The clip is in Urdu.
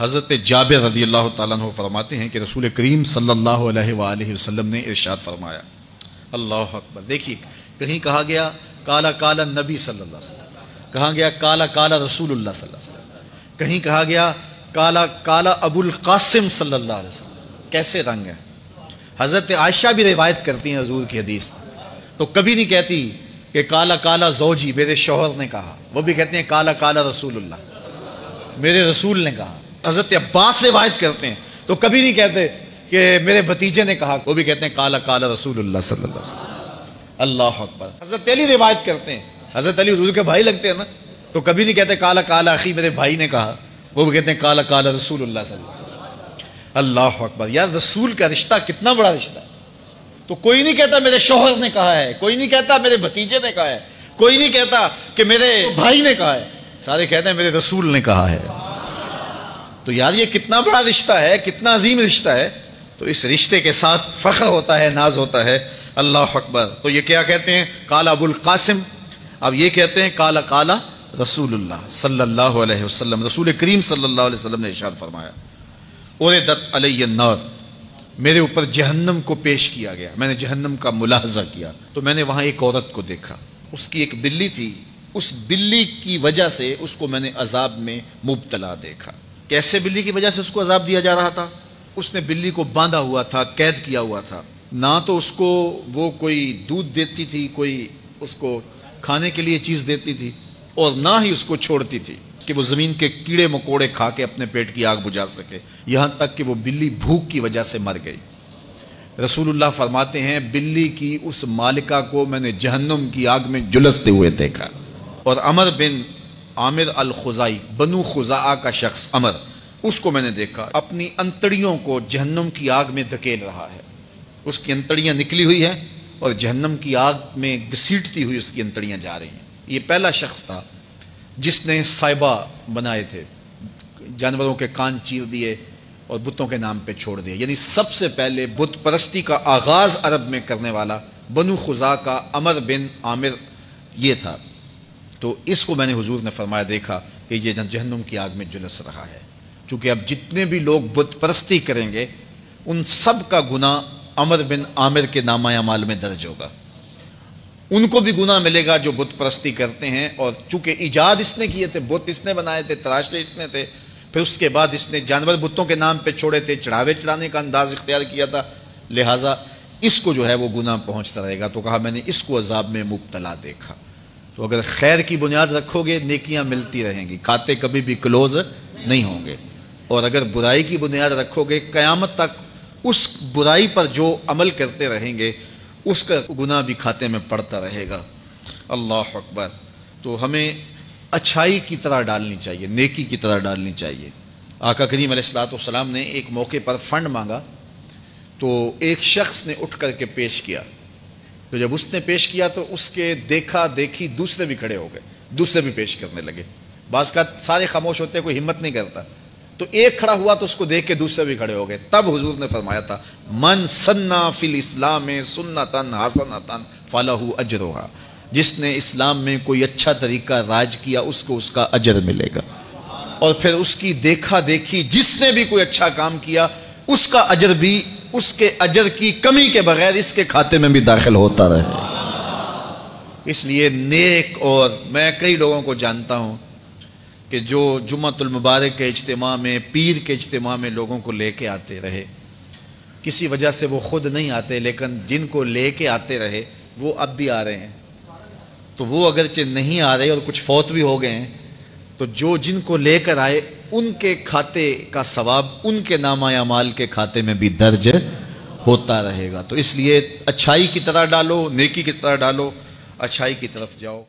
حضرت جابر رضی اللہ تعالیٰ عنہ فرماتے ہیں کہ رسول کریم صلی اللہ علیہ وآلہ وسلم نے ارشاد فرمایا، اللہ اکبر، دیکھیے کہیں کہا گیا کالا کالا نبی صلی اللہ علیہ وسلم، کہا گیا کالا کالا رسول اللہ صلی اللہ علیہ وسلم، کہیں کہا گیا کالا کالا ابو القاسم صلی اللہ علیہ وسلم۔ کیسے رنگ ہے؟ حضرت عائشہ بھی روایت کرتی ہیں حضور کی حدیث، تو کبھی نہیں کہتی کہ کالا کالا زوجی میرے شوہر نے کہا، وہ بھی کہتے ہیں کالا کالا رسول اللہ میرے رسول نے کہا۔ حضرت عباس روایت کرتے ہیں تو کبھی نہیں کہتے کہ میرے بھتیجے نے کہا، وہ بھی کہتے ہیں کالا کالا رسول اللہ صلی اللہ علیہ وسلم۔ اللہ اکبر۔ حضرت علی روایت کرتے ہیں، حضرت علی حضور کے بھائی لگتے ہیں نا، تو کبھی نہیں کہتے کالا کالا اخی میرے بھائی نے کہا، وہ بھی کہتے ہیں کالا کالا رسول اللہ صلی اللہ علیہ وسلم۔ اللہ اکبر۔ یار رسول کا رشتہ کتنا بڑا رشتہ ہے، تو کوئی نہیں کہتا میرے شوہر نے کہا ہے، کوئی نہیں کہتا میرے بھتیجے نے کہا ہے، کوئی نہیں کہتا کہ میرے بھائی نے کہا ہے، سارے کہتے ہیں میرے رسول نے کہا ہے۔ تو یار یہ کتنا بڑا رشتہ ہے، کتنا عظیم رشتہ ہے، تو اس رشتے کے ساتھ فخر ہوتا ہے، ناز ہوتا ہے۔ اللہ اکبر۔ تو یہ کیا کہتے ہیں؟ کالا ابو القاسم، اب یہ کہتے ہیں کالا کالا رسول اللہ صلی اللہ علیہ وسلم۔ رسول کریم صلی اللہ علیہ وسلم نے ارشاد فرمایا، اوردت علی النار، میرے اوپر جہنم کو پیش کیا گیا، میں نے جہنم کا ملاحظہ کیا تو میں نے وہاں ایک عورت کو دیکھا، اس کی ایک بلی تھی، اس بلی کی وجہ سے اس کو میں نے عذاب میں مبتلا دیکھا۔ کیسے بلی کی وجہ سے اس کو عذاب دیا جا رہا تھا؟ اس نے بلی کو باندھا ہوا تھا، قید کیا ہوا تھا، نہ تو اس کو وہ کوئی دودھ دیتی تھی، کوئی اس کو کھانے کے لیے چیز دیتی تھی، اور نہ ہی اس کو چھوڑتی تھی کہ وہ زمین کے کیڑے مکوڑے کھا کے اپنے پیٹ کی آگ بجھا سکے، یہاں تک کہ وہ بلی بھوک کی وجہ سے مر گئی۔ رسول اللہ فرماتے ہیں بلی کی اس مالکہ کو میں نے جہنم کی آگ میں جلستے ہوئے دیکھا، اور عمر بن عامر الخزائی، بنو خزاعہ کا شخص عمر، اس کو میں نے دیکھا اپنی انتڑیوں کو جہنم کی آگ میں دھکیل رہا ہے، اس کی انتڑیاں نکلی ہوئی ہیں اور جہنم کی آگ میں گھسیٹتی ہوئی اس کی انتڑیاں جا رہی ہیں۔ یہ پہلا شخص تھا جس نے سائبہ بنائے تھے، جانوروں کے کان چیر دیے اور بتوں کے نام پہ چھوڑ دیے، یعنی سب سے پہلے بت پرستی کا آغاز عرب میں کرنے والا بنو خزاعہ کا عمر بن عامر یہ تھا۔ تو اس کو میں نے حضور نے فرمایا دیکھا کہ یہ جہنم کی آگ میں جلس رہا ہے، چونکہ اب جتنے بھی لوگ بت پرستی کریں گے ان سب کا گناہ عمر بن عامر کے نامہ اعمال میں درج ہوگا، ان کو بھی گناہ ملے گا جو بت پرستی کرتے ہیں، اور چونکہ ایجاد اس نے کیے تھے، بت اس نے بنائے تھے، تراشے اس نے تھے، پھر اس کے بعد اس نے جانور بتوں کے نام پہ چھوڑے تھے، چڑھاوے چڑھانے کا انداز اختیار کیا تھا، لہٰذا اس کو جو ہے وہ گناہ پہنچتا رہے گا۔ تو کہا میں نے اس کو عذاب میں مبتلا دیکھا۔ تو اگر خیر کی بنیاد رکھو گے نیکیاں ملتی رہیں گی، کھاتے کبھی بھی کلوز نہیں ہوں گے، اور اگر برائی کی بنیاد رکھو گے قیامت تک اس برائی پر جو عمل کرتے رہیں گے اس کا گناہ بھی کھاتے میں پڑتا رہے گا۔ اللہ اکبر۔ تو ہمیں اچھائی کی طرح ڈالنی چاہیے، نیکی کی طرح ڈالنی چاہیے۔ آقا کریم علیہ الصلوۃ والسلام نے ایک موقع پر فنڈ مانگا تو ایک شخص نے اٹھ کر کے پیش کیا، تو جب اس نے پیش کیا تو اس کے دیکھا دیکھی دوسرے بھی کھڑے ہو گئے، دوسرے بھی پیش کرنے لگے، بعض کا سارے خاموش ہوتے ہیں، کوئی ہمت نہیں کرتا، تو ایک کھڑا ہوا تو اس کو دیکھ کے دوسرے بھی کھڑے ہو گئے۔ تب حضور نے فرمایا تھا من سنّا فی الاسلام سنتاً حسنۃ فلہ اجرھا، جس نے اسلام میں کوئی اچھا طریقہ رائج کیا اس کو اس کا اجر ملے گا، اور پھر اس کی دیکھا دیکھی جس نے بھی کوئی اچھا کام کیا اس کا اجر بھی اس کے اجر کی کمی کے بغیر اس کے کھاتے میں بھی داخل ہوتا رہے۔ اس لیے نیک، اور میں کئی لوگوں کو جانتا ہوں کہ جو جمعۃ المبارک کے اجتماع میں، پیر کے اجتماع میں لوگوں کو لے کے آتے رہے، کسی وجہ سے وہ خود نہیں آتے لیکن جن کو لے کے آتے رہے وہ اب بھی آ رہے ہیں، تو وہ اگرچہ نہیں آ رہے اور کچھ فوت بھی ہو گئے ہیں، تو جو جن کو لے کر آئے ان کے کھاتے کا ثواب ان کے نامہ اعمال کے کھاتے میں بھی درج ہوتا رہے گا۔ تو اس لیے اچھائی کی طرح ڈالو، نیکی کی طرح ڈالو، اچھائی کی طرف جاؤ۔